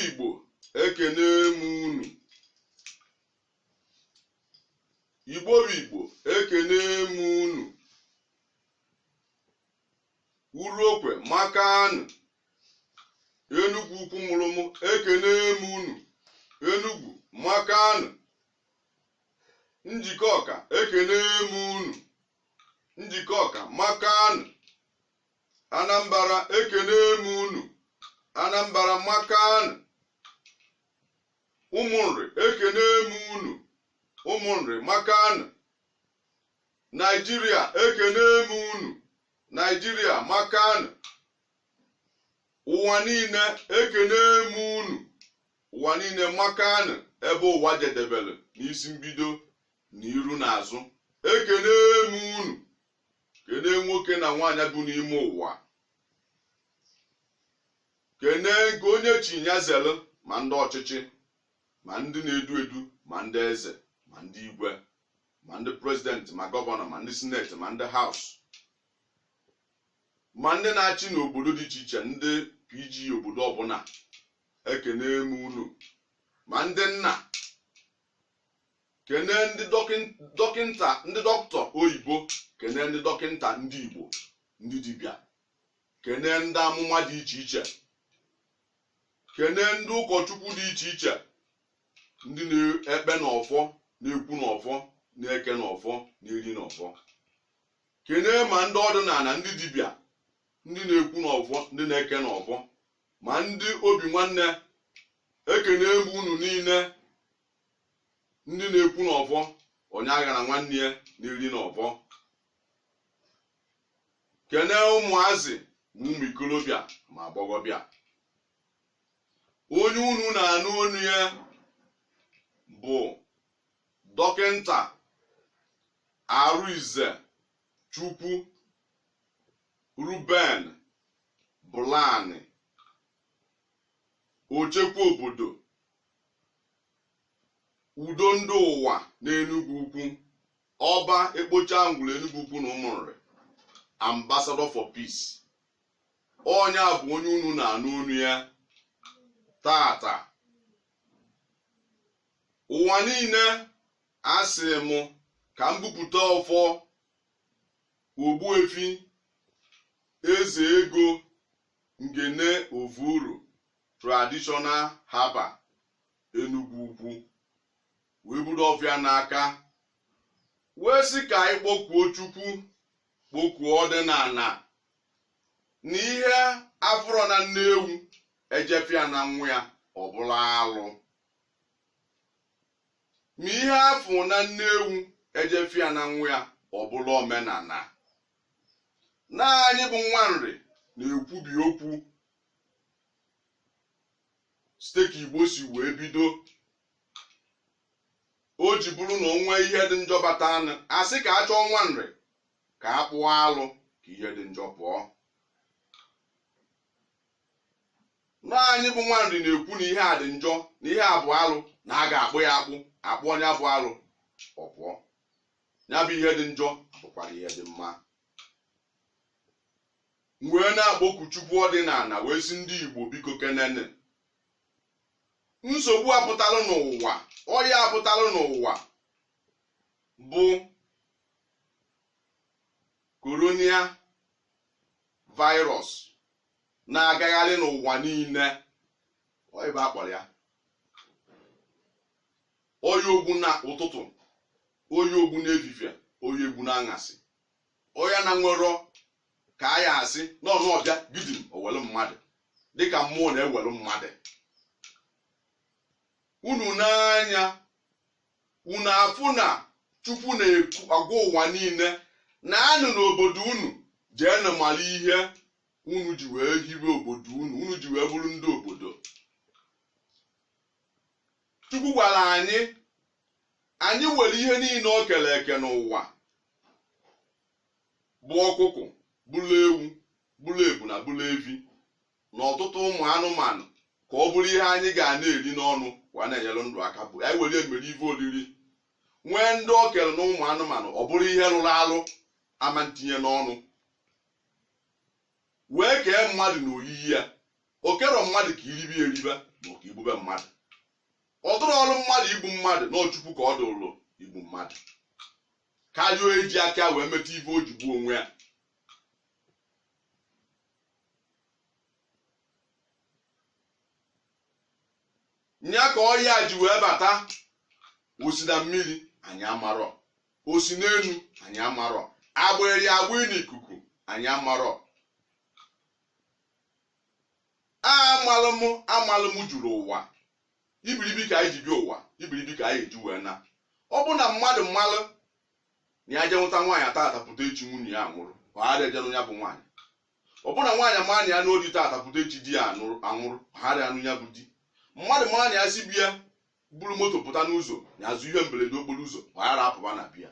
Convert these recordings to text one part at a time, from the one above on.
Igbo ekene m unu. Igbo ekene m unu. Urokwe makanụ. Enugwu ukwu mụrụ m ekene m unu. Enugwu makanụ. Njikọka ekene m unu. Njikọka makanụ. Anambra ekene m unu. Anambra makanụ. Ụmụnri ekene m unu. Ụmụnri makanụ. Nigeria ekene m unu. Nigeria makanụ. Ụwa niile ekene m unu. Ụwa niile makanụ ebe ụwa jedebere n'isi mbido na iru na azụ. Ekene m unu. Kene nwoke na nwaanyị bụ n'ime ụwa. Kene nke onye chinyazelu ma ndị ọchịchị, ma ndị na-edu edu, ma ndị eze, ma ndị igwe, ma ndị prezidenti, ma gọvanọ, ma ndị sineti, ma ndị haus, ma ndị na-achị n'obodo dị iche iche, ndị PG obodo ọbụla. Ekene m unu. Ma ndị nna. Kene ndị dọkịnta, ndị dọkịta oyibo. Kene ndị dọkịnta ndị Igbo, ndị dibịa. Kene ndị amụma dị iche iche. Kene ndị ụkọchukwu dị iche iche, ndị na-ekpe n'ọfọ, na-ekwu n'ọfọ, na-eke n'ọfọ, na-eri n'ọfọ. Kene ma ndị ọdịnala, ndị dibịa, ndị na-ekwu n'ọfọ, ndị na-eke n'ọfọ, ma ndị obi nwanne. Ekene m unu niile. Ndị na-ekwu n'ọfọ, onye agha na nwanne ya na-eri n'ọfọ. Kene ụmụazị ma ụmụ ikolobịa ma agbọghọbịa. Onye unu na-anụ onu ya bụ dọkịnta Arụize Chukwu Ruben Bulani, ochekwa obodo udo ndị ụwa n'Enugwu Ukwu, ọba ekpocha ngwụrụ Enugwu Ukwu na Ụmụnri, ambassador for peace. Onye a bụ onye unu na-anụ onu ya tata. Ụwa niile asị m ka m bupụta ọfọ Ogbuefi Eze Ego Ngene Ovuru traditional haba Enugwu Ukwu, wee buru ọfịa n'aka, wee sị ka anyị kpọkuo Chukwu, kpọkuo ọdịnala na ihe afụrọ na nne ewu ejefịa na nwa ya ọbụla alụ. Ma ihe afụ na nne ewu ejefịa na nwa ya ọbụla omenala. Na anyị bụ Nwanri na-ekwubi okwu site ka Igbo si wee bido. O ji bụrụ na onwe ihe dị njọ bata anụ, asị ka a chọọ Nwanri ka a kpụọ alụ ka ihe dị njọ pụọ. Na anyị bụ Nwanri na-ekwu na ihe a dị njọ, na ihe a bụ alụ, na a ga-akpụ ya akpụ onye bụ alụ ọ pụọ. Ya bụ ihe dị njọ bụkwara ihe dị mma. Wee na-akpọku Chukwu ọdịnala, wee sị ndị Igbo biko kenene. Nsogbu apụtalụ n'ụwa, ọya apụtalụ n'ụwa bụ koronia virus na-agagharị n'ụwa niile. Ọyịba akpọrọ ya oyi ogbu na ụtụtụ, oyi ogbu n'efifie, oyi egbu n'anyasị. Ọya na nwero ka a ya asị n'ọnụ ọbịa gidim owelu mmadụ, dịka mmụọ na-ewelu mmadụ. Unu n'anya, unu afụ na Chukwu na-agwa ụwa niile na anụ n'obodo unu jee na mara ihe unu ji wee hibe obodo unu ji wee bụrụ ndị obodo. Chukwu gwara anyị nwere ihe niile o kere eke n'ụwa, bụ ọkụkụ, bụrụ ewu, bụrụ ebu na bụrụ evi, na ọtụtụ ụmụ anụmanụ, ka ọ bụrụ ihe anyị ga na-eri n'ọnụ wa na-enyere ndụ aka. Bụ anyị were emere ife oriri, nwee ndị o kere na ụmụ anụmanụ, ọ bụrụ ihe rụrụ arụ ama ntinye n'ọnụ. Wee kee mmadụ na oyiyi ya, o kero mmadụ ka iribe eribe, maka igbube mmadụ. Ọ dụrụ ọrụ mmadụ igbu mmadụ na Chukwu ka ọ dụrụ igbu mmadụ karịa onye ji aka wee metụ ife o ji gbuo onwe ya. Nya ka ọhịa ji wee bata, osi na mmiri anyị amarọ, osi n'elu anyị amarọ, agbịrị agbị n'ikuku anyị amarọ. Amalụm juru ụwa, ibiribi ka anyị ji bịa ụwa, ibiribi ka anyị eji wee na. Ọ bụ na mmadụ mmalụ na ya je nwụta nwaanyị atapụta echi nwunye ya nwụrụ, ọ ha ejenụ ya bụ nwaanyị. Ọ bụ na nwaanyị amaanị ya n'odi atapụta echi di ya anwụrụ, ọ ha anụ ya bụ di. Mmadụ maanị ya si bịa buru moto pụta n'ụzọ ya azụ ihe mberede okporo ụzọ, ọ ghara apụba na bịa.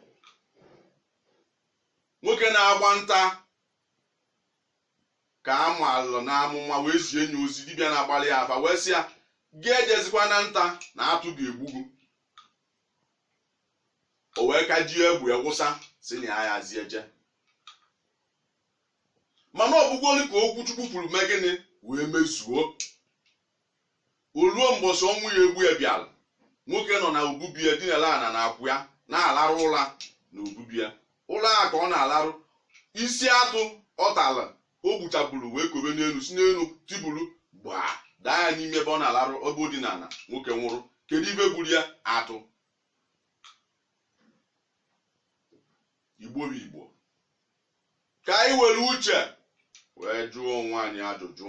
Nwoke na-agba nta ka amalụ na amụma wee zie enyi ozi, dibịa na-agbalị ya afa wee sị ya gị ejezikwa na nta na atụ ga-egbugwu. O wee ka ji egwu egwụsa si na ya yazi eje. Mana ọbụgwoli ka okwu Chukwu kwuru mee gịnị wee mezuo. Oluo mbọsị ọnwụ ya egbu ya bịara, nwoke nọ na ububie dinala ana na akwụ ya na-alarụ ụla na ububie. Ụlọ a ka ọ na-alarụ, isi atụ ọ tala o gbuchaburu wee kobe n'elu, si n'elu tibulu gbaa daa ya n'ime ebe ọ na-alarụ ebe dị n'ala. Nwoke nwụrụ. Kedu ibe gburu ya? Atụ. Igbo bụ Igbo, ka anyị were uche wee jụọ onwe anyị ajụjụ.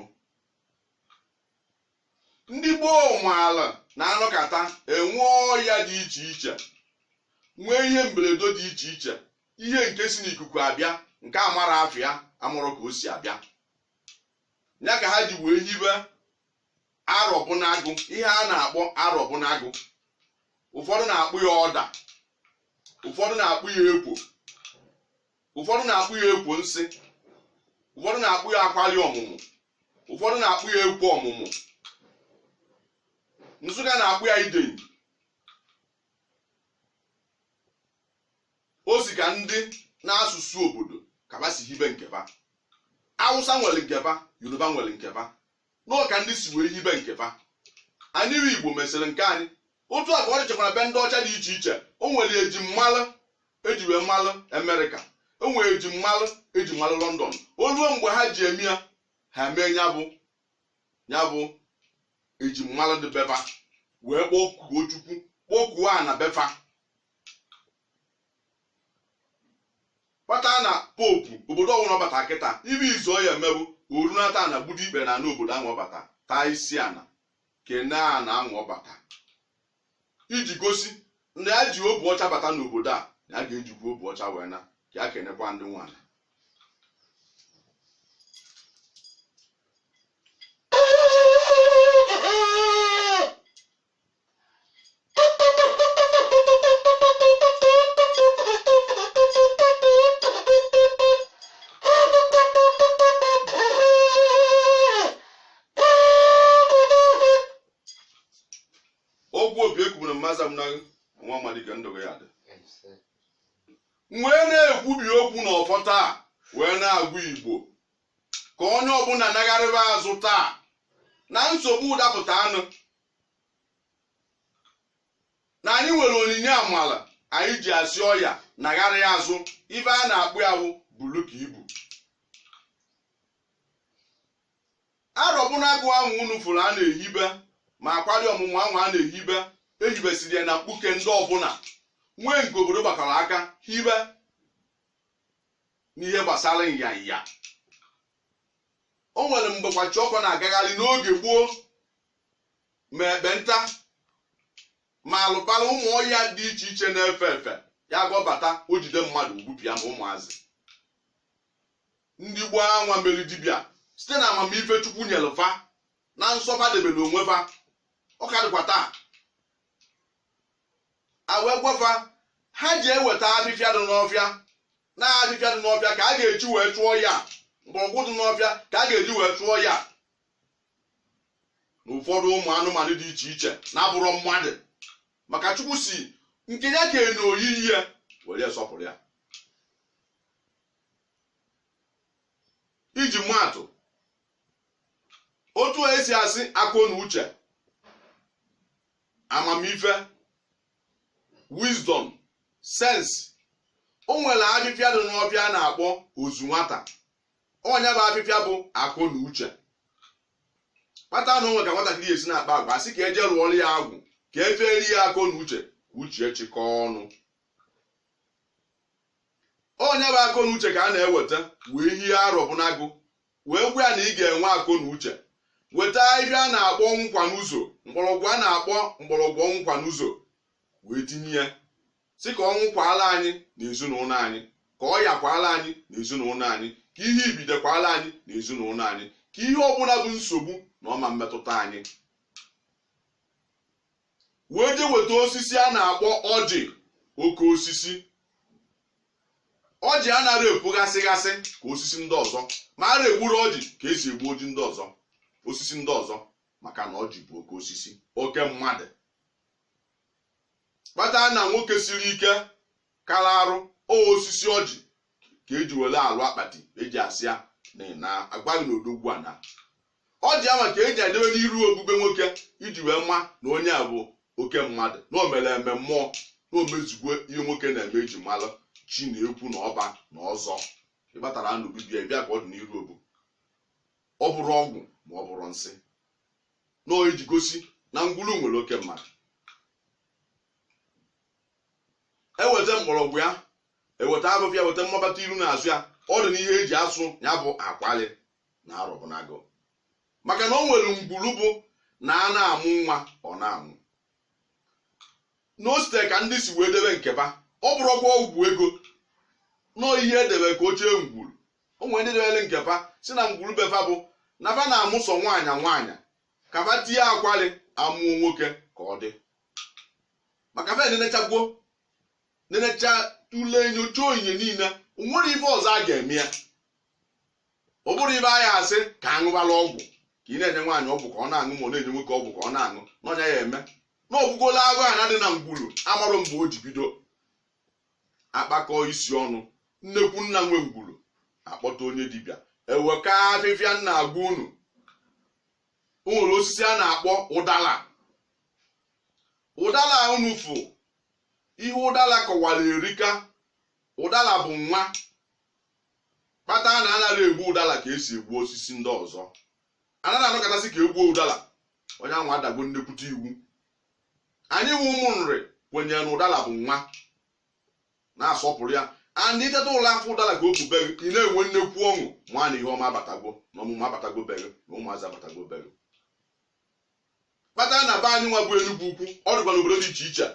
Ndị gboo maala na-anọkata enwe ọya dị iche iche, nwee ihe mberede dị iche iche, ihe nke si n'ikuku abịa, nke amara afịa amụrụ ka o si abịa. Ya ka ha ji wee hibe arọbụnagụ, ihe a na-akpọ arọbụnagụ. Ụfọdụ na-akpụ ya ọda, ụfọdụ na-akpụ ya ekwo, ụfọdụ na-akpụ ya ekwo nsị, ụfọdụ na-akpụ ya akwali ọmụmụ, ụfọdụ na-akpụ ya ekwo ọmụmụ. Nsụka na-akpụ ya idenyi. O si ka ndị na-asụsụ obodo kaba si hibe nkeba. Awụsa nwere nkeba, Yoruba nwere nkeba, n'ọ ka ndị si wee hibe nkeba. Anyị bụ Igbo mesịrị nke anyị otu a ka ọ dịchakwara be ndị ọcha dị iche iche. O nwere eji mmalụ eji wee mmalụ Amerịka, o nwere eji mmalụ eji mmalụ London. Oluo mgbe ha ji eme ya, ha mee ya bụ eji mmalụ dị befa wee kpọkuo Chukwu, kpọkuo a na befa. Kpata na popu obodo ọnwụrụ ọbata kịta ibe izu ọya emebu orunata na gbudu ikpe na n'obodo ahụ ọbata taa isi ana kene a na anwụ ọbata, iji gosi ndị ya ji obu ọcha bata n'obodo a na a ga-ejikwa obu ọcha wee na ka ya kenekwa ndị nwaanyị. Nwee na-ekwubi okwu n'ọfọ taa wee na-agụ Igbo ka onye ọbụla nagharịba azụ taa na nsogbu dapụta anụ na anyị nwere onyinye amala anyị ji asị ọya nagharị azụ ibe a na-akpụ ahụ bulu ka ibu. Arọbụnagụ ahụ unu fụrụ a na-ehibe ma akwari ọmụmụ ahụ a na-ehibe ehibesiri ya na mkpuke ndị ọbụla nwee nke obodo gbakọrọ aka hibe n'ihe gbasara nyanya. O nwere mgbe kwachi ọkọ na-agagharị n'oge gboo ma ekpenta ma alụpala ụmụ ọhịa dị iche iche na-efe efe ya gọbata o jide mmadụ ugbupịa ma ụmụazị. Ndị gboo anwa meri dibịa site na amamife Chukwu nyere fa na nsọfa debere onwe fa. Ọ ka dịkwa taa wee gwafa ha ji eweta afịfịa dị n'ọfịa, na afịfịa dị n'ọfịa ka a ga-eji wee chụọ ya, mgbọrọgwụ dị n'ọfịa ka a ga-eji wee chụọ ya, na ụfọdụ ụmụ anụmanụ dị iche iche na-abụrọ mmadụ, maka Chukwu si nke ya ka na oyiyi ya were sọpụrụ ya. Iji maatụ otu esi asị akọ na uche amamife, wisdom, sense. O nwere afịfịa dị n'ọfịa a na-akpọ ozu nwata. Onye bụ afịfịa bụ akọ na uche. Kpata na onwe ka nwatakịrị esi na-akpa agwa sị ka eje rụọrọ ya agwụ ka eferi ya akọ na uche chịkọọ ọnụ. Onye bụ akọ na uche ka a na-eweta wee hie arọ bụ n'agụ wee gwa ya na ị ga-enwe akọ na uche. Weta ife a na-akpọ nkwa n'ụzọ, mgbọrọgwụ a na-akpọ mgbọrọgwụ nkwa n'ụzọ wee tinye ya sị ka ọnwụ kwala anyị na ezinụlọ anyị, ka ọ yakwala anyị na ezinụlọ anyị, ka ihe ibidekwala anyị na ezinụlọ anyị, ka ihe ọbụla bụ nsogbu na ọma mmetụta anyị. Wee je weta osisi a na-akpọ ọjị, oke osisi. Ọjị anaghị epụgasịgasị ka osisi ndị ọzọ, ma a na-egburu ọjị ka esi egbu oji ndị ọzọ, osisi ndị ọzọ, maka na ọjị bụ oke osisi, oke mmadụ. Kpata na nwoke siri ike kara arụ osisi ọjị ka eji were alụ akpati eji asị ya na agbaghị na odogwu a na ọjị ama ka eji edebe n'iru obube nwoke iji wee ma na onye a bụ oke mmadụ, na o mere eme mmụọ, na o mezugwe ihe nwoke na-eme eji malụ chi na ekwu na ọba na ọzọ. Ịkpatara na obibi ya bịa ka ọ dị n'iru obu, ọ bụrụ ọgwụ ma ọ bụrụ nsị, na o eji gosi na ngwulu nwere oke mmadụ. Eweta mgbọrọgwụ ya, eweta abụfịa, eweta mmabata iru n'azụ ya, ọ dị n'ihe eji asụ ya bụ akwali na arọbụnagụ, maka na o nwere ngwulu bụ na a na-amụ nwa ọ na-anwụ. N'osite ka ndị si wee debe nkeba, ọ bụrụkwa ọgwụ ego n'ihe edebe ka ochie ngwulu. O nwere ndị debere nkeba si na ngwulu befa bụ na fa na-amụ sọ nwaanyị ka fa tie akwali amụọ nwoke ka ọ dị, maka fa nenecha tule nyocha onyinye niile, o nwere ife ọzọ a ga-eme ya. Ọ bụrụ ibe anya asị ka aṅụbala ọgwụ, ka ị na-enye nwaanyị ọgwụ ka ọ na-aṅụ, ma ọ na-enye nwoke ọgwụ ka ọ na-aṅụ, n'ọnya ya eme na ọgwụgola agụ a na-adị na ngwulu amarụ mgbe o ji bido akpakọ isi ọnụ. Nnekwu nna nwe ngwulu akpọta onye dibịa, eweka afịfịa nna agwa unu. O nwere osisi a na-akpọ ụdala. Ụdala unu fụ ihe ụdala kọwara erika. Ụdala bụ nwa. Kpata na anaghị egbu ụdala ka esi egbu osisi ndị ọzọ. Anaghị anọkọtasị ka egbuo ụdala, onye ahụ adagbo nnekwute iwu. Anyị wu ụmụ nri kwenyere na ụdala bụ nwa, na-asọpụrụ ya. Andị teta ụlọ afọ ụdala ka o kwubeghị, ị na-enwe nnekwu ọṅụ nwa na ihe ọma abatago na ọmụmụ abatago bere na ụmụazị abatago bere. Kpata na be anyị nwa bụ Enugu ukwu, ọ dịkwa n'obodo dị iche iche,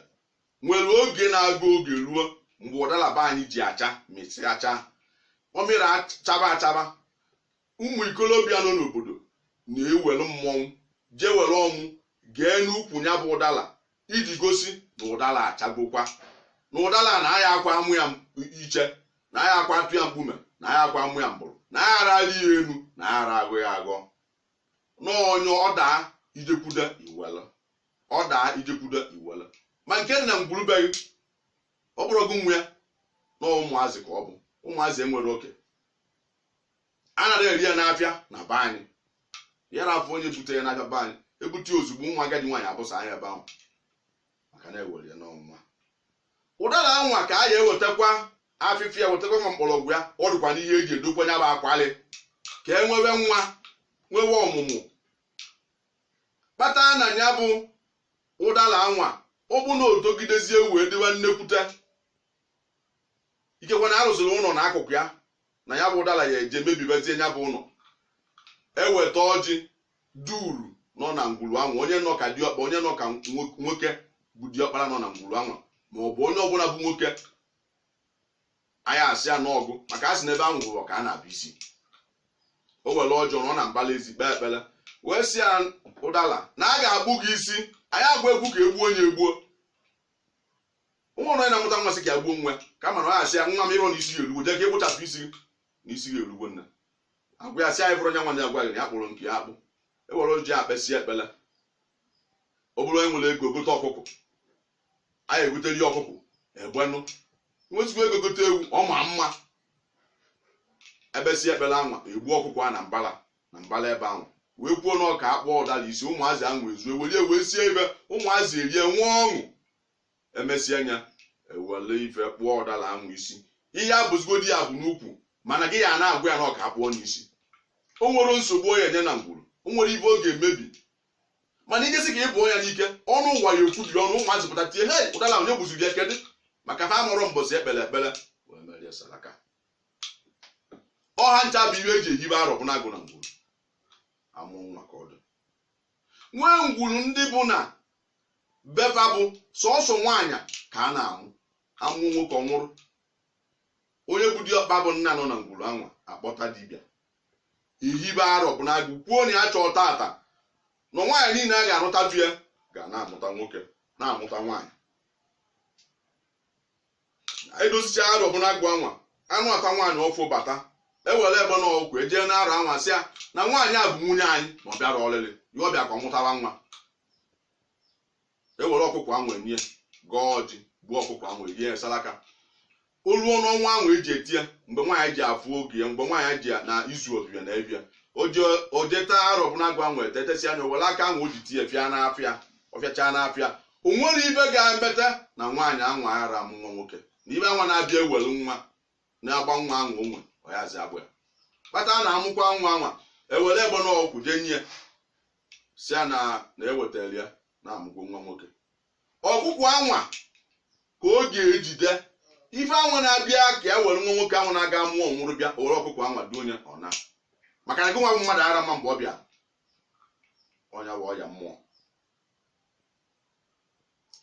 nwere oge na-agụ oge ruo mgbe ụdala be anyị ji acha mịsị acha, ọ mịrị achaba. Ụmụ ikolobịa nọ n'obodo na-ewere mmọnwụ jee were ọnwụ gee n'ukwu ya bụ ụdala iji gosi na ụdala achagokwa, na ụdala na aya akwa amụ ya iche, na aya akwa atụ ya mkpume, na aya akwa amụ ya mgbụrụ, na aya ara ya enu, na aya ara agụ ya agọ. N'onye ọdaa ijekwude iwele, ma nke dị na ngwurubeghị ọ bụrụ gị nwa ya na ụmụazị ka ọ bụ. Ụmụazị enwere oke, anaghị eri ya n'afịa na be anyị. Yara afọ onye bute ya n'afịa be anyị, ebute ozugbo nwa agadi nwaanyị abụsa anya ebe ahụ, maka na ewere ya n'ọnwa. Ụdala nwa ka a ya ewetakwa afịfịa, wetakwa ma mkpọrọgwụ ya, ọ dịkwa n'ihe eji edokwa ya bụ akwali ka e nwewe nwa, nwewe ọmụmụ. Kpata na ya bụ ụdala nwa, ọ bụ na otogidezie wee dịwa nnekwute, ikekwa na arụsịrị ụlọ n'akụkụ ya, na ya bụ ụdala ya eje mebibezie ya bụ ụlọ. Eweta ọjị duru nọ na ngwuru anwa, onye nọ ka diọkpa, onye nọ ka nwoke bụ diọkpara nọ na ngwuru anwa, ma ọ bụ onye ọbụla bụ nwoke, anyị asị ya n'ọgụ, maka a sị n'ebe ahụ hụrụ ka a na-abụ isi. O were ọjọọ nọ na mbala ezi kpee ekpere wee sị ya ụdala na a ga-agbụ gị isi, anyị agwa egwu ka egbuo onye egbuo. Ụmụ ọrụ na-amụta nwa sị ka ya gbuo nwa, kama na ọ asị ya nwa m ịrọ n'isi ya erugo, jee ka ekpochapụ isi na isi ya erugo nna. Agwa ya sị anyị fụrụ onye nwa ya agwaghị na ya kpụrụ nke ya akpụ. Ewere oji akpesi ekpele. Ọ bụrụ onye nwere ego gote ọkụkọ, anyị egotere ya ọkụkọ egbenụ. Nwezigbo ego gote ewu ọ ma mma, ebesi ekpele anwa egbu ọkụkọ a na mbala ebe ahụ. wee kwuo na ọka akpọ ụdara isi ụmụazị ahụ ezu ewere wee sie ife ụmụazị erie nwee ọṅụ emesịa anya ewere ife kpụọ ụdara ahụ isi ihe abụzigodi ya bụ n'ukwu mana gị ya na-agwa ya na ọka akpụọ n'isi o nwere nsogbu onye nye na ngwuru o nwere ife ọ ga-emebi mana ijesi ka ị bụ ya n'ike ọnụ ụwa ya ekwubiri ọnụ ụmụazị pụta tie hei ụdara onye gbuziri ya kedụ maka ha mụrụ mbọsị ekpere ekpere wee merie salaka ọha ncha bụ ihe eji ehibe arọ bụ na-agụ na ngwuru amụ nwa ka ọ dị nwee ngwuru ndị bụ na befa bụ sọsọ nwaanyị ka a na-amụ amụ nwoke ọ nwụrụ onye bụ diọkpa bụ nna nọ na ngwuru anwa akpọta dibịa ihibe arọ bụ na-agụ kwuo na ya chọọ tata na nwaanyị niile a ga-arụta di ya ga na-amụta nwoke na-amụta nwaanyị edosicha arọ bụ na-agụ anwa anụ ata nwaanyị ọfụ bata ewere ebe na ọgwụ ejee na arọ anwa sị ya na nwaanyị a bụ nwunye anyị ma ọ bịara ọlịlị ya ọbịa ka ọ mụtara nwa ewere ọkụkọ anwa enye gọọ ọjị gbuo ọkụkọ anwa erie salaka olu ọnụ ọnwa ahụ eji eti ya mgbe nwaanyị ji afụ oge ya mgbe nwaanyị ji na izu ọbịbịa na ebịa o jeta arọ bụ na-agụ anwa etetesi anya were aka ahụ o ji tie fịa n'afịa ọfịachaa n'afịa o nwere ibe ga-emeta na nwaanyị anwa ara amụ nwa nwoke na ibe anwa na-abịa ewere nwa na-agba nwa anwa onwe ọyazi agbụ ya kpata a na-amụkwa nwa anwa ewere egbe na ọgwụ jenye ya si ya na-ewetara ya na-amụgwo nwa nwoke ọkụkọ anwa ka ọ ga-ejide ife anwa na-abịa ka e were nwa nwoke anwa na-aga mụọ nwụrụ bịa owere ọkụkọ anwa dị onye ọ na maka na gị nwa bụ mmadụ ara mma mgbe ọ bịa ọnya bụ ọya mmụọ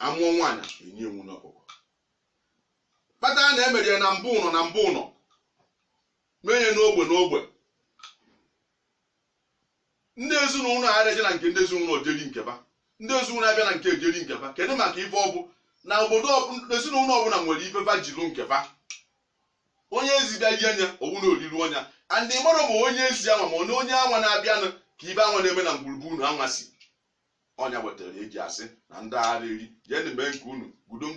amụọ nwaanyị enye enwu n'ọkụkọ kpata na emere ya na mbụ ụnọ na mbụ ụnọ menye n'ogbe n'ogbe ndị ezinụlọ arịaje na nke ndị ezinụlọ jeri nkeba ndị ezinụlọ abịa na nke ejeri nkeba kedu maka ife ọ bụ na obodo ezinụlọ ọbụla nwere ife vajilu nkeba onye ezi bịa ji anya owu na oriri ọnya andị mmadụ bụ onye ezi anwa ma na onye anwa na-abịanụ ka ibe anwa na-eme na ngwurugwu anwa si ọnya wetara eji asị na ndị agha eri jee na eme nke unu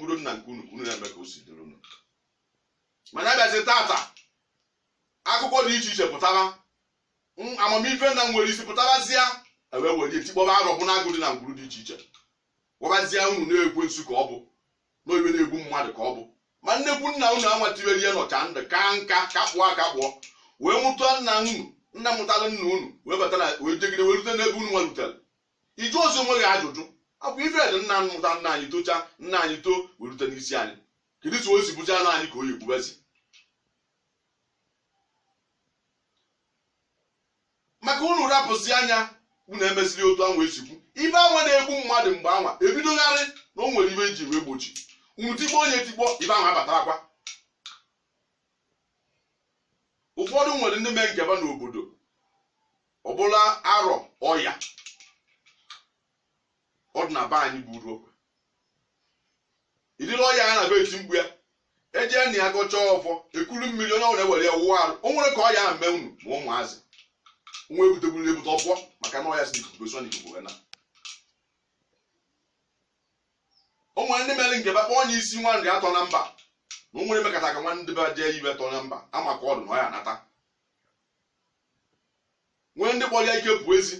gudo nna nke unu na-eme ka o si dịrị unu mana abịazi tata akụkọ dị iche iche pụtara amamife na nwere isi pụtarazịa ewe were etikpọba arọ bụ na-agụ dị na ngwuru dị iche iche gwabazịa unu na-ekwe nsu ka ọ bụ n'oyiwe na-egbu mmadụ ka ọ bụ ma nnekwu nna unu anwatiwere ihe nọcha ndụ ka nka kakpụọ akakpụọ wee mụta nna unu nna mụtara nna unu wee batara wee jegide wee rute n'ebe unu nwerutere ije ozi onwe gị ajụjụ abụ ife dị nna mụta nna anyị tocha nna anyị too wee rute n'isi anyị kedu ka o si bụcha na anyị ka o yi egbubezi maka unu rapụzi anya unu emesiri otu anwa esikwu ibe anwa na-egbu mmadụ mgbe anwa ebidogharị na o nwere ibe eji wee gbochi unu tikpo onye tikpo ibe anwa abatarakwa ụfọdụ nwere ndị mee nkeba n'obodo ọbụla arọ ọya ọ dị na be anyị buru okwe idiri ọya a na be eti mgbu ya eje na ya gọchaa ọfọ ekuru mmiri onye ọbụla ewere ya wụọ arụ o nwere ka ọya ahụ mee unu ma ụmụazị nwa ebutegburu ebute ọfọ maka na ọya si n'ikuku so n'ikuku na o nwere ndị mere nke bakpọ onye isi nwa nri atọ na mba na o nwere mekata ka nwa ndị be jee ibe tọ na mba ama ka ọ dị na ọya nata nwee ndị kpọrọ ya ike pụọ ezi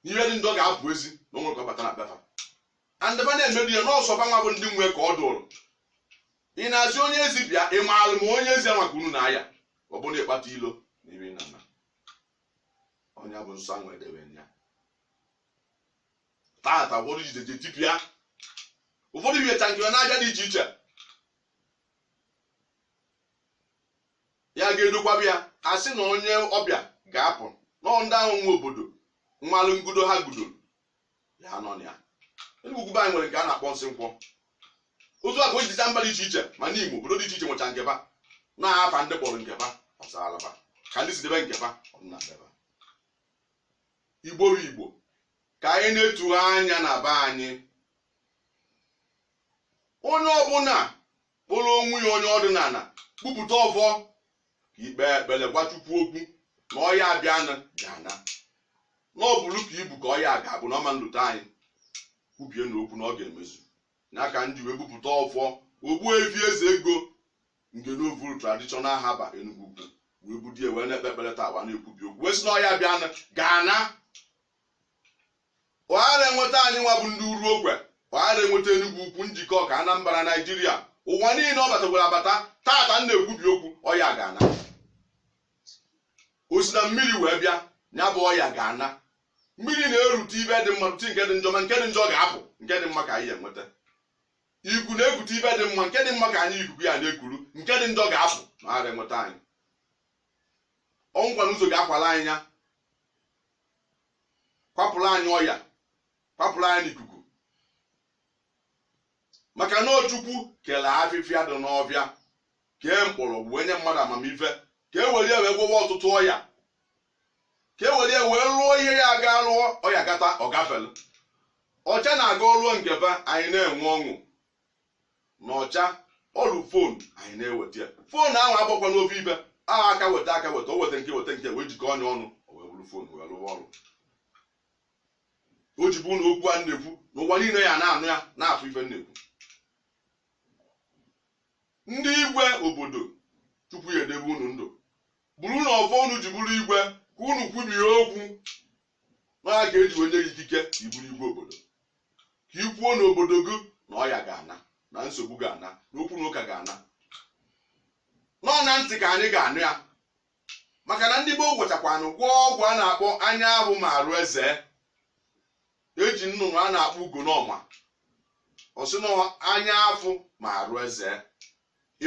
n'ihe dị ndị ọ ga-apụ ezi na o nwere ka ọ bata na befa andịba na-emerụ ya n'ọsọba nwa bụ ndị nwe ka ọ dụrụ ị na-azị onye ezi bịa ị maalụ ma onye ezi anwa ka unu na-aya ọ bụrụ na ịkpata ilo na iri na nna onye bụ nsọ anwa edebe ya tata ụfọdụ jideje tipịa ụfọdụ bieta nke n'aja dị iche iche ya ga-edokwaba ya asị na onye ọbịa ga-apụ nọọ ndị ahụ nwe obodo mmalụ ngudo ha gudoro ya nọ na ya Enugwu anyị nwere nke a na-akpọ nsị nkwọ otu a ka o jicha mba dị iche iche ma n'Imo obodo dị iche iche nwecha nkeba na-afa ndị kpọrọ nkeba ọsalaba ka ndị si debe nkeba ọdịna deba Igbo bụ Igbo ka anyị na-etughe anya na be anyị onye ọbụla kpụrụ onwe ya onye ọdịnala kpupụta ọfọ ka ikpe ekpere gwa Chukwu okwu na ọya abịanụ ga-ana na ọ bụrụ ka ibu ka ọya ga-abụ na ọma nlụta anyị kwubie n'okwu na ọ ga-emezu n'aka ndị wee bupụta ọfọ Ogbuefi Eze Ego nke Novuru Traditional Haba Enugu Ukwu wee budie wee na-ekpe ekpere taa wa na-ekwubi okwu wee sị na ọya bịa ga-ana ọghara enweta anyị nwa bụ ndị uru okwe ọghara enweta Enugu Ukwu Njikọ ka Anambra Naijiria ụwa niile ọ batagwara abata tata m na-ekwubi okwu ọya ga-ana o si na mmiri wee bịa ya bụ ọya ga-ana mmiri na-erute ibe dị mma rute nke dị njọ ma nke dị njọ ga-apụ nke dị mma ka anyị enweta ikuku na-ekute ibe dị mma nke dị mma ka anyị ikuku ya na-ekuru nke dị njọ ga-apụ ma ghara enweta anyị ọnwụkwana ụzọ ga-akwala anyị ya kwapụrụ anyị ọya kwapụrụ anyị n'ikuku maka na Chukwu kele afịfịa dị n'ọbịa kee mkpọrọgwụ wee nye mmadụ amamife ka e were wee gwọwa ọtụtụ ọya ka e were wee lụọ ihe ya aga lụọ ọya gata ọ gafelu ọcha na-aga ọlụọ nkefa anyị na-enwe ọṅụ na ọcha ọrụ fon anyị na-eweta fon ahụ agbakwa n'ofe ibe ahụ aka weta o weta nke wee jikọ onye ọnụ o wee bụrụ fon wee lụọ ọrụ o ji bụ na okwu a na-ekwu n'ụwa niile ya na-anụ ya na-afụ ife na-ekwu ndị igwe obodo Chukwu ya edebe unu ndụ bụrụ na ọfọ unu ji bụrụ igwe ka unu kwubie okwu na ga eji onye ikike iburu igwe obodo ka ikwuo n'obodo gị na ọya ga-ana na nsogbu ga-ana n'okwu na ụka ga-ana nọ na ntị ka anyị ga-anụ ya maka na ndị gboo gwechakwanụ gwọọ ọgwụ a na-akpọ anya ahụ ma arụ eze eji nnụnụ a na-akpọ ugo n'ọma ọsị na anya afụ ma arụ eze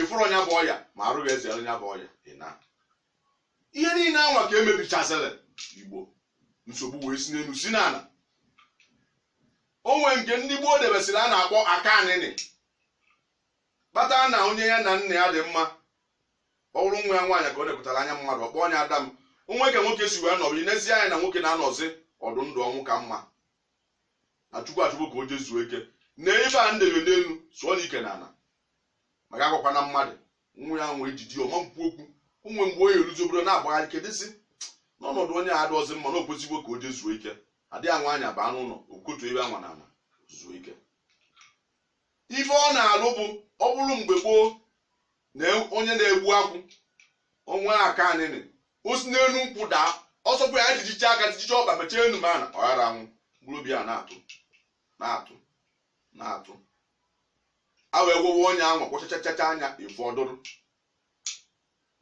ịfụrụ ọnya bụ ọya ma arụghị eze ọnya bụ ọya ịna ihe niile anwa ka emebichasịrị Igbo nsogbu wee si n'elu si n'ala onwe nke ndị gboo debesịrị a na-akpọ aka anịnị kpata na onye ya na nna ya dị mma ọ bụrụ nwa ya nwaanyị ka ọ depụtara anya mmadụ ọkpọ onye Adam onwe ka nwoke si wee nọrọ inezi anya na nwoke na-anọzi ọdụ ndụ ọnwụ ka mma na Chukwu achụgbo ka o jezuo ike na ebe a ndebe n'elu sụọ n'ike n'ala maka akwakwa na mmadụ nwa ya nwe ejiji ọma mpụ okwu onwe mgbe onye eruzi obodo na-agbagharị kedịsị n'ọnọdụ onye a adọzi mma na okwesịgbo ka o jezuo ike adịghị anwa anya baa n'ụlọ okotu ebe anwa n'ala zuo ike ife ọ na-alụ bụ ọ bụrụ mgbe gboo na onye na-egbu akwụ onwe aka anịnị o si n'elu nkwụ daa ọsọkwa ya jijicha aka jijicha ọkpa mechie enu ma na ọ ghara anwụ mkpụrụ obi a na-atụ a wee gwọwa onye anwa kwụchachacha anya efu ọdụrụ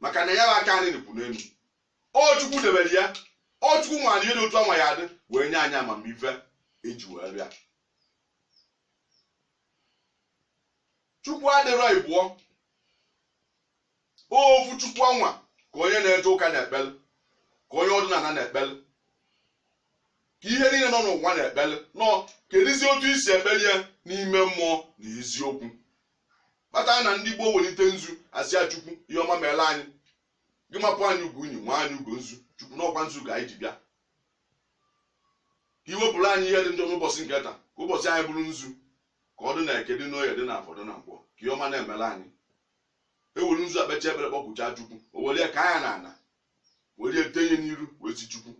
maka na ya bụ aka anịnị kwụ n'elu ọ Chukwu debere ya ọ Chukwu nwere ihe dị otu anwa ya adị wee nye anyị amamife eji wee rịa Chukwu adịrọ ịbụọ ofu Chukwu anwa ka onye na-eje ụka na-ekpele ka onye ọdịnala na-ekpele ka ihe niile nọ n'ụwa na-ekpele nọ kedizi otu isi ekpeli ya n'ime mmụọ na eziokwu kpata na ndị gboo welite nzu asịa Chukwu ihe ọma meela anyị gị mapụ anyị ugwu unyi nwa anyị ugo nzu Chukwu n'ọkwa nzu ga anyị ji bịa ka iwepụrụ anyị ihe dị njọ n'ụbọchị nke taa ka ụbọchị anyị bụrụ nzu ka ọ dị na eke dị n'oye dị na afọ dị na nkwọ ka ihe ọma na-emela anyị ewere nzu akpecha ekpere kpọkwucha Chukwu o welie ka anya na ana welie tenye n'iru wee si Chukwu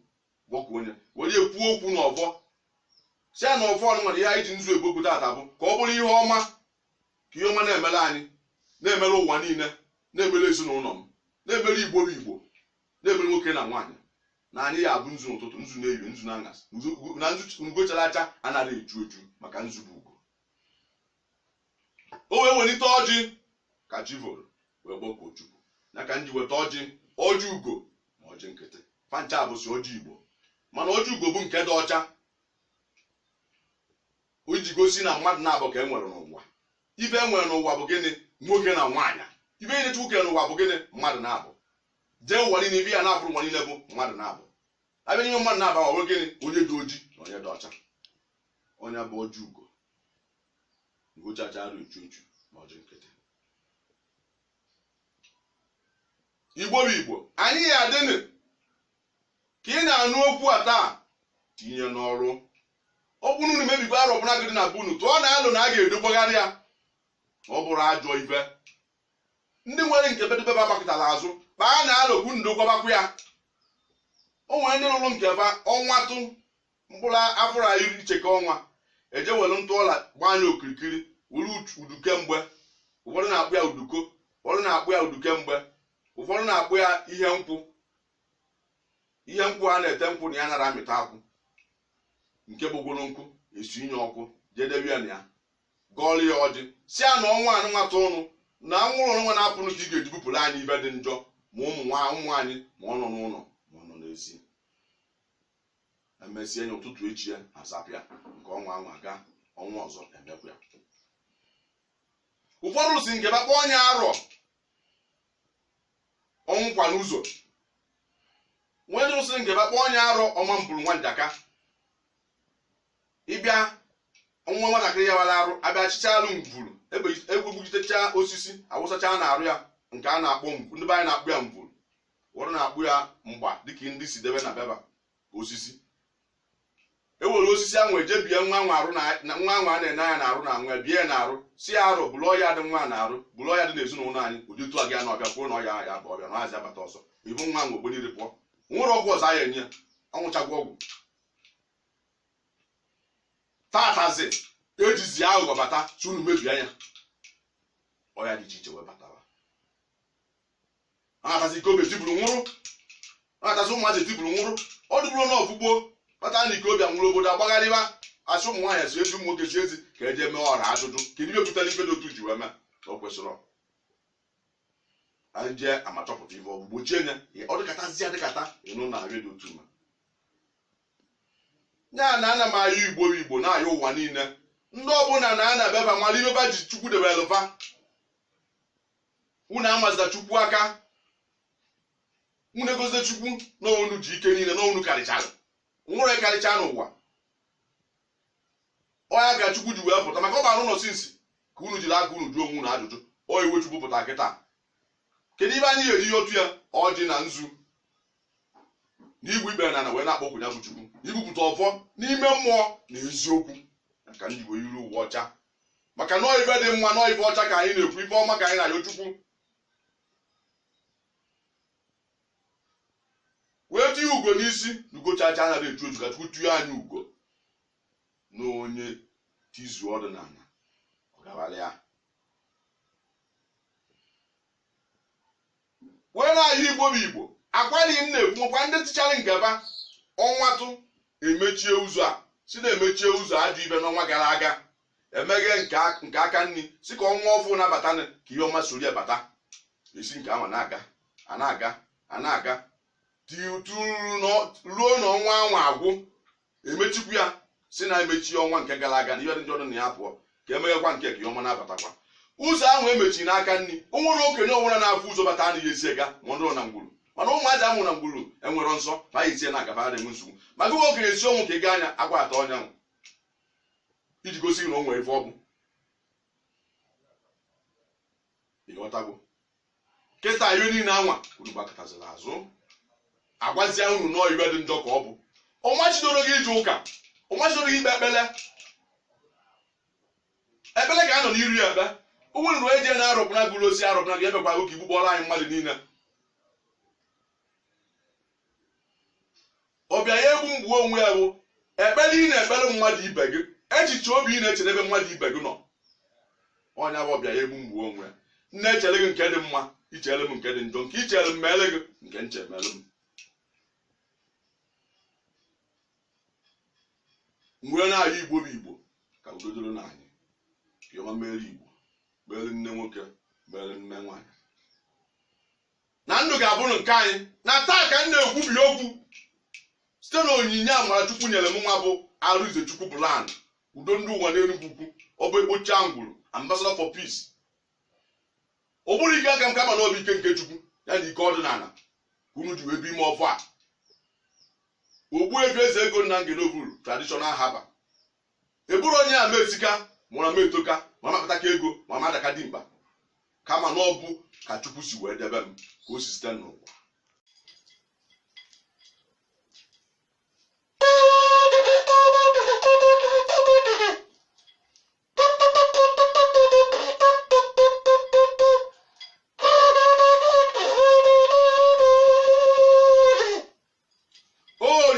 gbọkụ onye welie kwuo okwu n'ọfọ si ya na ọfọ ọnụ nwere ihe anyị ji nzu egbogbu tata bụ ka ọ bụrụ ihe ọma ka ihe ọma na-emela anyị na-emere ụwa niile na-emere ezinụlọ m na-emere Igbo bụ Igbo na-emere nwoke na nwaanyị na anyị ya abụ nzu n'ụtụtụ nzu na-ehihie nzu na anyasị na nzu chara acha anaghị eju eju maka nzu bụ ugo o wee welite ọjị ka chi voro wee gbọkuo Chukwu ya ka m ji weta ọjị ugo na ọjị nkịtị fancha bụsi ọjị Igbo mana ọjị ugo bụ nke dị ọcha o ji gosi na mmadụ na-abụ ka e nwere n'ụwa ife e nwere n'ụwa bụ gịnị nwoke na nwaanyị ife ihe Chukwu kere n'ụwa bụ gịnị mmadụ na-abụ jee ụwa niile ife ya na-afụrụ ụwa niile bụ mmadụ na-abụ abịa n'ime mmadụ na-aba ọ gịnị onye dị oji na onye dị ọcha onye bụ ọjị ugo ugochachara uchu na ọjị nkịtị Igbo bụ Igbo anyị ya adịnị ka ị na-anụ okwu a taa tinye n'ọrụ ọ bụrụ na mebikwa arụ ọbụla gị dị na bunu tụọ na alụ na a ga-edogbagharị ya ọ bụrụ ajọ ife ndị nwere nke bedebe gbakọtara azụ kpaa na alụ kwu ndokwabakwu ya o nwere ndị lụrụ nke ba ọnwatụ mkpụrụ afụrụ iri icheke ọnwa eje were ntụ ọla gbanye okirikiri were uduke mgbe ụfọdụ na-akpụ ya uduko ụfọdụ na-akpụ ya uduke mgbe ụfọdụ na-akpụ ya ihe nkwụ a na-ete nkwụ na ya nara amịta akwụ nke gbogoro nkụ esi inye ọkụ jedebe ya na ya gọọlụ ya ọjị si ya na ọnwa anụnwata ụnụ na nwụrụ ọnwa na-apụrụ ka ị ga-eji bupụrụ anyị ibe dị njọ ma ụmụ anyị ma ọ nọ n'ụlọ ma ọ nọ n'ezi. Emesịa nye ụtụtụ echi ya asapịa nke ọnwa anwa aga ọnwa ọzọ emekwa ya. Ụfọdụ si nke bakpọ onye arọ ọnwụ kwa n'ụzọ, nwere si nke bakpọ onye arọ ọma mpụrụ nwa njaka. Ịbịa nwa nwatakịrị ya wara arụ abịa chichalụ mvuru egwugbugitecha osisi awụsacha na arụ ya nke a na-akpọ ndị be anyị na-akpụ ya mvuru, ụfọdụ na-akpụ ya mgba dịka ndị si debe na beba osisi. Ewere osisi ahụ eje bie nwa anwa arụ na nwa anwa a na-ene anya na arụ na nwa bie na arụ si ya arụ bụrụ ọya dị nwa na arụ bụrụ ọya dị n'ezinụlọ anyị ụdị tụ aga na ọbịa kwuo na ọya ya bụ ọbịa na ọhazi abata ọzọ ibu nwa ahụ ogbeniri pụọ nwere ọgwụ ọzọ a ya enye ya ọnwụchagwa ọgwụ. Tatazi ejizi aghụghọ bata si unu mebie anya ọya dị iche iche wee batawa. Anatazi ike obe tiburu nwụrụ, anatazi ụmụazị tiburu nwụrụ, ọ dịbụrụ na ọfụgbo kpata na ike obi nwụrụ obodo agbagharịwa asị ụmụ nwaanyị si ezi ụmụ nwoke si ezi ka eje mee ọra ajụjụ kedu ihe pụtara ife dị otu ji wee mee na o kwesịrị anyị jee amachọpụta ife ọgwụ gbochie nya ọ dịkatazi adịkata ịnụ na arị dị otu ma ya na ana m ayọ igbo na-ayọ ụwa niile ndị ọbụla na ana beba mara ibe ba ji chukwu debere lụfa unu amazita chukwu aka unu egozie chukwu na unu ji ike niile na unu karịchara nwụrụ ekarịcha n'ụwa ọya ga chukwu ji wee pụta maka ọ bara ụlọ sinsi ka unu jiri aka unu jụọ onwe unu ajụjụ ọ iwe chukwu pụta kịta kedu ibe anyị eri otu ya ọjị na nzu na igwe ikpere na wee na-akpọkwu ya bụ chukwu ibupụta ọfọ n'ime mmụọ na eziokwu ka ndị Igbo yiri uwe ọcha maka na ife dị mma na ife ọcha ka anyị na-ekwu ife ọma ka anyị na-ayọ chukwu wee tinye ugo n'isi na ugochacha anaghị echu oju ka chukwu tụọ anyị ugo na onye tizuo ọdịnala ọgawara ya wee na-ayọ igbo bụ igbo akwarighị m na-ekwu makwa ndị tichara nkeba ọnwatụ emechie ụzọ a si na emechie ụzọ ajọ ibe n'ọnwa gara aga emeghe nke aka nri si ka ọnwa ọfụ na-abata ka ihe ọma sori abata esi nke ahụ na-aga ruo n'ọnwa anwa agwụ emechikwu ya si na emechi ọnwa nke gara aga na ihe dị njọ na ya pụọ ka emeghekwa nke ka ihe ọma na-abatakwa ụzọ ahụ emechiri n'aka nri o nwere okenye onwere na-afụ ụzọ bata anaghị esi ega ma ọ dụrụ na ngwuru mana ụmụaja amụ na ngwuru enwere nsọ ma anyị esie na agaba enwe nsogbu maka nwe okenye si ọnwụ ka ị gaa anya agwa ata ọnyanwụ iji gosi na o nwere ife ọ bụ ịghọtago kịta ihe niile anwa unu gbakọtaziri azụ agwazia unu nọọ ibe dị njọ ka ọ bụ ọmachidoro gị ije ụka ọmachidoro gị ikpe ekpele ka a nọ n'iru ya ebe ụmụ nrụ eje na-arụpụna gụrụ osi arụpụna gị ebekwa ụka igbu kpọrọ anyị mmadụ niile ọbịa ya egbu mgbu onwe ya bụ ekpele ị na-ekpere mmadụ ibe gị echiche obi ị na-echere ebe mmadụ ibe gị nọ ọnya bụ ọbịa ya egbu mgbu onwe ya nne echere gị nke dị mma ichere m nke dị njọ nke ichere m mere gị nke nche mere m mgbe na-ayọ igbo bụ igbo ka udo dịrị n'anyị ka ọma mere igbo mere nne nwoke mere nne nwaanyị na ndụ ga-abụrụ nke anyị na taa ka m na-ekwubi okwu site na onyinye amara chukwu nyere m nwa bụ Arụize Chukwu plan udo ndị ụwa n'Enugwu ukwu ọ bụ ekpocha ngwuru ambassador for peace ọ bụrụ ike aka m kama na obi ike nke chukwu ya na ike ọdịnala ka unu ji wee bi ime ọfọ a Ogbuefi Eze Ego Nna Ngelovuru traditional haba eburu onye ama esika mụrụ ama etoka ma mapụta ka ego ma madaka dimkpa kama na ọ bụ ka chukwu si wee debe m ka o si site n'ụwa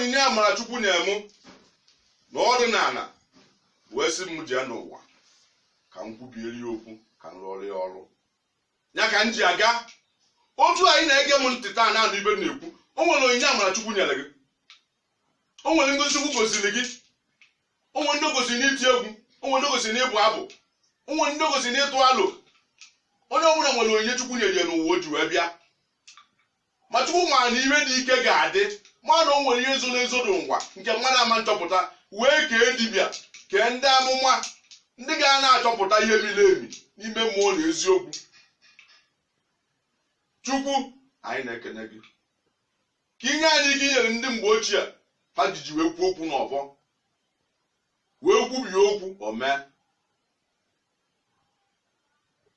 onyinye amara chukwu na-emu na ọdịnala wee sị m jee n'ụwa ka m kwubiere ya okwu ka m rụọrọ ya ọrụ ya ka m ji aga otu anyị na-ege m ntị taa na-anụ ibe na-ekwu, o nwere onyinye amara Chukwu nyere gị, o nwere ngozi Chukwu gosiri gị, o nwere ndị gosiri n'iti egwu, o nwere ndị gosiri n'ịbụ abụ, o nwere ndị gosiri n'ịtụ alụ. Onye ọbụla nwere onyinye Chukwu nyere ya n'ụwa o ji wee bịa. Ma Chukwu ma na ire dị ike ga-adị, ma na o nwere ihe zo n'ezo n'ụwa nke mmadụ ama nchọpụta, wee kee dibịa, kee ndị amụma, ndị ga na-achọpụta ihe miri emi n'ime mmụọ na eziokwu. Chukwu, anyị na-ekene gị ka inye anyị ike inyere ndị mgbe ochie ha jiji wee kwuo okwu n'ọbọ, wee kwubie okwu o mee.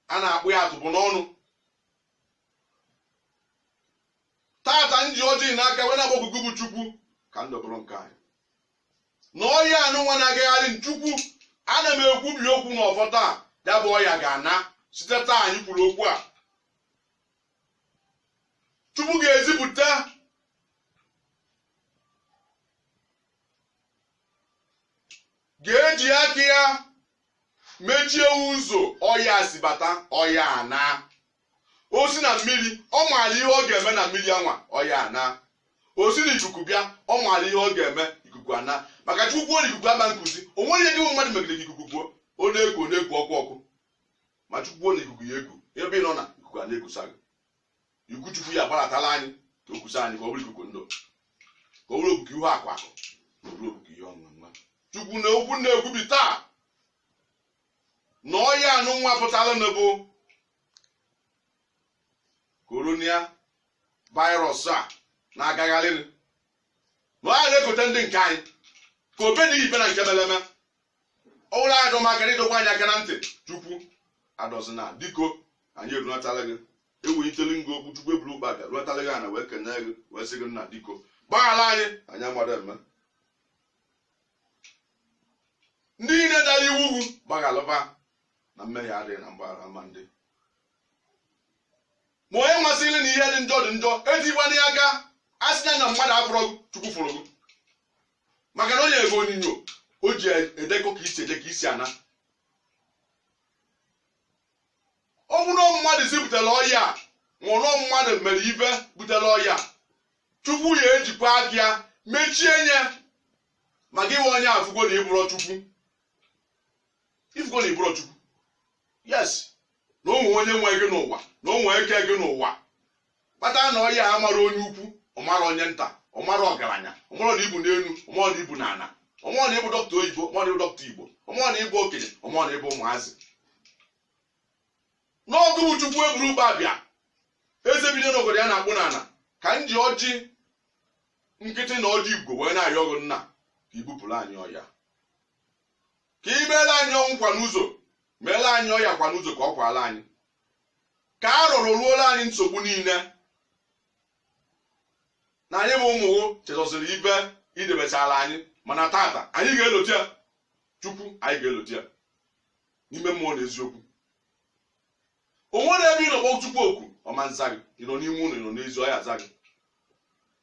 A na-akpụ ya atụpụ n'ọnụ. Tata ndị ojii n'aka wee na-agbagwogu bụ Chukwu ka ndọbụrụ nke anyị na ọya anụ nwa na-agagharị. Chukwu, ana m ekwubi okwu n'ọfọ taa, ya bụ ọya ga-ana site taa anyị kwuru okwu a. Chukwu ga-ezipụta ga-eji aka ya mechie ụzọ ọya si bata, ọya ana. O si na mmiri, ọ maara ihe ọ ga-eme na mmiri anwa, ọya ana. O si na ikuku bịa, ọ maara ihe ọ ga-eme, ikuku ana. Maka Chukwu kwuo na ikuku ama nkuzi, o nwere ihe gị mmadụ megide ka ikuku kwuo, ọ na-ekwo ọkụ ọkụ. Ma Chukwu kwuo na ikuku ya egwu, ebe ị nọ na ikuku a na-ekusa gị. Ikuku Chukwu ya gbaratala anyị ka o kusa anyị, ka ọ bụrụ ikuku ndụ, ka ọ bụrụ okuku ihe akụ akụ, ka ọ bụrụ okuku ihe ọṅụṅụ. Chukwu na okwu na-ekwubi taa na ọya anụ nwa pụtara na bụ koronia virus a na-agagharị, na ọ na-ekote ndị nke anyị ka obe dị ibe na nke meleme. Ọ bụrụ adọmaka na ịdọkwa anyị aka na ntị, Chukwu adọzina diko anyị erunatala gị, ewelitele ngị okwu. Chukwu eburu ụkpa bịa runatala gị ana wee kene gị, wee sị gị nna diko gbaghara anyị amara eme. Ndị niile dara iwu ugwu gbaghalụba na mmehie adịghị na mgbaghara ama ndị. Ma onye masịrị na ihe dị njọ dị njọ, ejikwana ya aka a sị na mmadụ afọrọ Chukwu fụrụ gị. Maka na onye ego onyinyo o ji edekọ ka isi eje ka isi ana. Ọ bụ na mmadụ si butere ọya, ma ọ mmadụ mere ibe butere ọya, Chukwu ya ejikwa aka ya mechie nye. Ma gị nwe onye afụgo na ịbụrọ Chukwu, ifugo na ịbụrọ Chukwu. Yes, na o nwe onye nwe gị n'ụwa, na o nwe eke gị n'ụwa. Kpata na ọya amara onye ukwu, ọ mara onye nta, ọ mara ọgaranya, ọ mara na ibu n'elu, ọ mara na ibu n'ala, ọ mara na ịbụ dọkịta oyibo, ọ mara na ịbụ dọkịta Igbo, ọ mara na ịbụ okenye, ọ mara na ịbụ ụmụazị. N'ọgụ bụ Chukwu eburu ụba bịa, eze bido n'obodo ya na-akpụ n'ala, ka m ji ọjị nkịtị na ọjị Igbo wee na-ayọ ọgụ nna ka ibupụrụ anyị ọya, ka i meela anyị ọnwụ kwa n'ụzọ, meela anyị ọya kwa n'ụzọ, ka ọ kwala anyị, ka a rụrụ ruola anyị nsogbu niile na anyị bụ ụmụwo chezọsịrị ibe idebechara anyị. Mana tata anyị ga-eloti ya, Chukwu anyị ga-eloti ya n'ime mmụọ na eziokwu. O nwere ebe ị nọkpọ Chukwu okwu ọma nza gị, ị nọ n'ime ụlọ, ị nọ n'ezi ọya aza gị.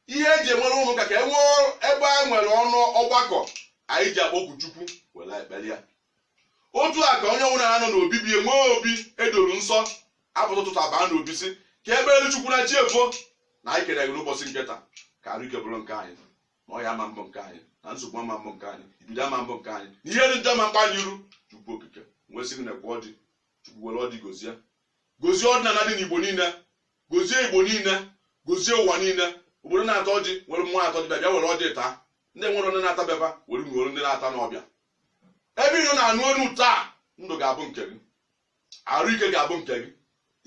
Ihe eji enwere ụlọ ka e nwee ebe a nwere ọnụ ọgbakọ anyị ji akpọkwu Chukwu were ekpere ya. Otu a ka onye ọbụla na-anọ n'obibi enwee obi edoro nsọ apụta ụtụtụ abaa na obi si ka ebe elu Chukwu na chi efo na anyị kere gị n'ụbọchị nketa ka arụ ike bụrụ nke anyị, na ọya ama mbọ nke anyị, na nsogbu ama mbọ nke anyị, ibido ama mbọ nke anyị, na ihe dị njọ ma mkpa anyị iru. Chukwu okike nwesị gị na-ekwe ọdị, Chukwu were ọdị gozie ọdịnala dị n'Igbo niile, gozie Igbo niile, gozie ụwa niile. Obodo na-ata ọjị nwere mmụọ atọ dịbịa, bịa were ọjị taa. Ndị nwere ndị na-ata beba were nwere ndị na-ata n'ọbịa. Ebe ị nọ na-anụ enu taa, ndụ ga-abụ nke gị, arụ ike ga-abụ nke gị.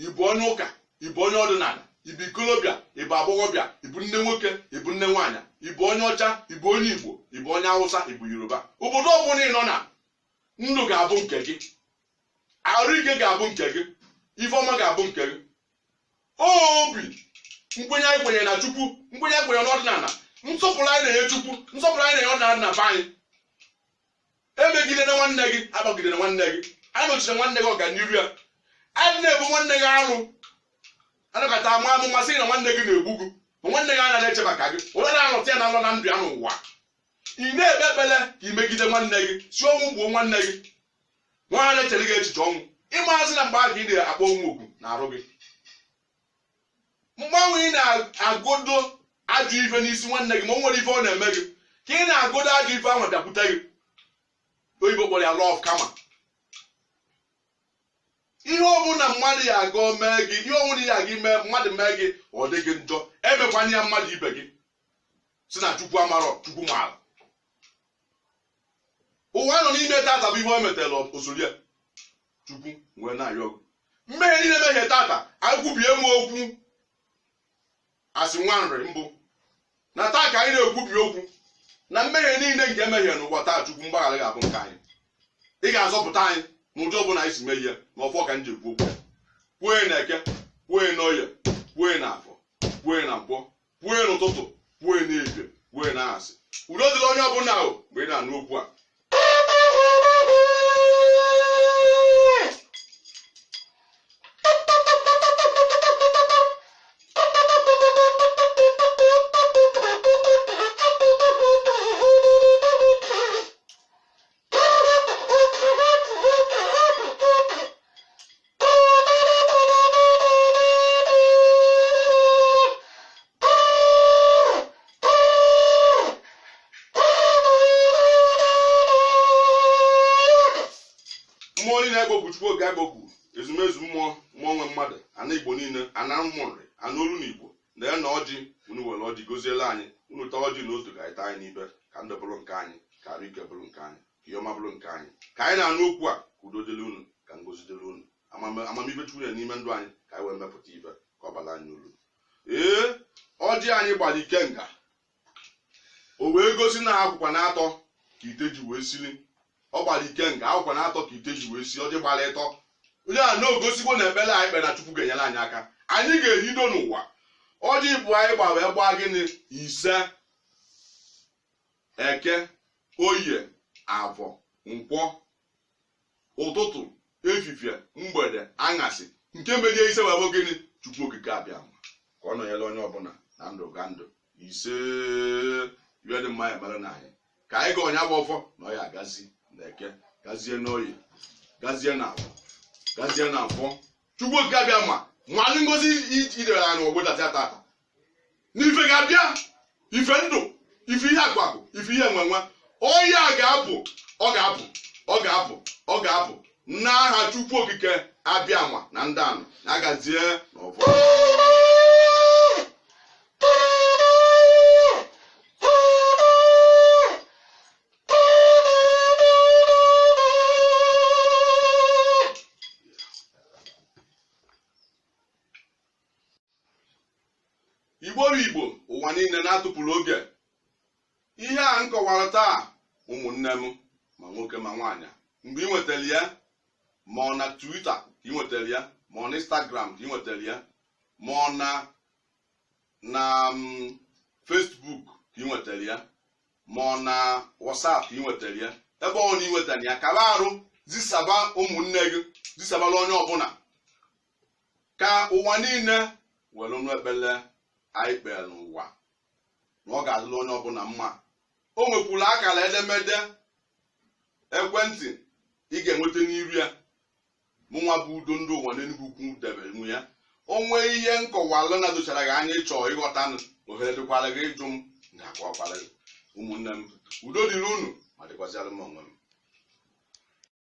Ịbụ onye ụka, ịbụ onye ọdịnala, ịbụ ikolobịa, ịbụ agbọghọbịa, ịbụ nne nwoke, ịbụ nne nwaanyị, ịbụ onye ọcha, ịbụ onye Igbo, ịbụ onye Hausa, ịbụ Yoruba. Obodo ọbụla ị nọ na, ndụ ga-abụ nke gị, arụ ike ga-abụ nke gị, ife ọma ga-abụ nke gị. Obi nkwenye anyị kwenyere na Chukwu, nkwenye anyị kwenyere n'ọdịnala, nsọpụrụ anyị na-enye Chukwu, nsọpụrụ anyị na-enye ọdịnala na be anyị. Emegidere nwanne gị, agbagidere nwanne gị, anọchiri nwanne gị ọganiru ya. Adị na-ebu nwanne gị arụ, anakọta ama amụma sị na nwanne gị na-egbu gị, ma nwanne gị anaghị eche maka gị, onye na-alọta ya na alọ na ndụ ya n'ụwa. Ị na-ekpe ekpere ka imegide nwanne gị, si ọnwụ gbuo nwanne gị, nwaanyị na-echere gị echiche ọnwụ. Ịmazị na mgbe ahụ ị na-akpọ onwe okwu na arụ gị. mgbanwe ị na-agụdo ajụ ife n'isi nwanne gị ma o nwere ife ọ na-eme gị ka ị na-agụdo ajụ ife ahụ bịakwute gị. Oyibo kpọrọ ya law of karma. Ihe ọbụla mmadụ ya aga mee gị, ihe ọbụla ya aga ime mmadụ mee gị ọ dị gị njọ, emekwana ya mmadụ ibe gị si na Chukwu amarọ Chukwu maara. Ụwa nọ n'ime tata bụ ihe o metere osori ya Chukwu wee na-ayọ ọgụ. Mmehie niile mehie tata agwụbie m okwu asị nwa nri mbụ na taa ka anyị na-ekwubi okwu na mmehie niile nke emehie n'ụwa taa Chukwu mgbaghara ga-abụ nke anyị. Ị ga-azọpụta anyị n'ụdị ọbụla anyị si mee ihe na ọfọ ka m ji ekwu okwu ya. Kwue na Eke, kwue na Oye, kwue na Afọ, kwue na Nkwọ, kwue n'ụtụtụ, kwue na Ehihie, kwue na anyasị. Udo dịrị onye ọbụla ahụ mgbe ị na-anụ okwu a. Mmụọ niile agbogbu Chukwu oge agbogbu ezumezu mmụọ nwe mmadụ ana Igbo niile ana mmụnri ana olu n'Igbo na na ọjị unu were ọjị goziela anyị unu taa ọjị n'otu ka anyị taa anyị n'ibe ka ndụ bụrụ nke anyị ka arụ ike bụrụ nke anyị ka ihe ọma bụrụ nke anyị ka anyị na-anụ okwu a ka udo dịrị unu ka ngozi dịrị unu amamife Chukwu ya n'ime ndụ anyị ka anyị wee mepụta ibe ka ọ bara anyị uru. Ọjị anyị gbara ikenga o wee gosi na akwụkwa na-atọ ka ite ji wee sili. Ọ gbara ikenga akwụkwa na-atọ ka ite ji wee si ọjị gbara ịtọ. Onye a na-ogosikwo na ekpere anyị kpere na Chukwu ga-enyere anyị aka. Anyị ga-ehido n'ụwa. Ọjị bụ anyị gba wee gbaa gịnị? Ise, Eke, Oye, Afọ, Nkwọ, ụtụtụ, efifie, mgbede, anyasị. Nke merie ise wee bụ gịnị? Chukwu okike abịa ka ọ nọnyere onye ọbụla na ndụ ga ndụ. Ise iwe dị mma ya mere na anyị ka anyị ga ọnya bụ ọfọ na ọ ya agazi na Eke, gazie n'Oye, gazie na Afọ, gazie na Nkwọ. Chukwu okike abịa ma anyị ngozi idere anyị n'obodo tata n'ife ga-abịa ife ndụ ife ihe akpakụ ife ihe enwenwe onye a ga-apụ ọ ga-apụ n'aha Chukwu okike abịa ma na ndị anọ na-agazie n'ọfọ. Igbo ụwa niile na-atụpụrụ oge ihe a nkọwara taa ụmụnne m ma nwoke ma nwaanyị mgbe ị nwetara ya ma ọ na Twitter ka ị nwetara ya ma ọ na Instagram ka ị nwetara ya ma ọ na Facebook ka ị nwetara ya ma ọ na WhatsApp ka ị nwetara ya ebe ọ na ị nwetara ya kaba arụ zisaba ụmụnne gị zisabala onye ọbụla ka ụwa niile were nụ ekpele anyị kpere n'ụwa na ọ ga-adịla onye ọbụla mma. O nwekwuru akara edemede ekwentị ị ga-enweta n'iru ya mụnwa bụ Udo ndị ụwa n'Enugu Ukwu debere nwu ya. O nwee ihe nkọwalụ na dochara gị anya ịchọ ịghọta ohere dịkwara gị ịjụ m na-akọwakwara gị. Ụmụnne m udo dịrị unu ma dịkwazịara m onwe m.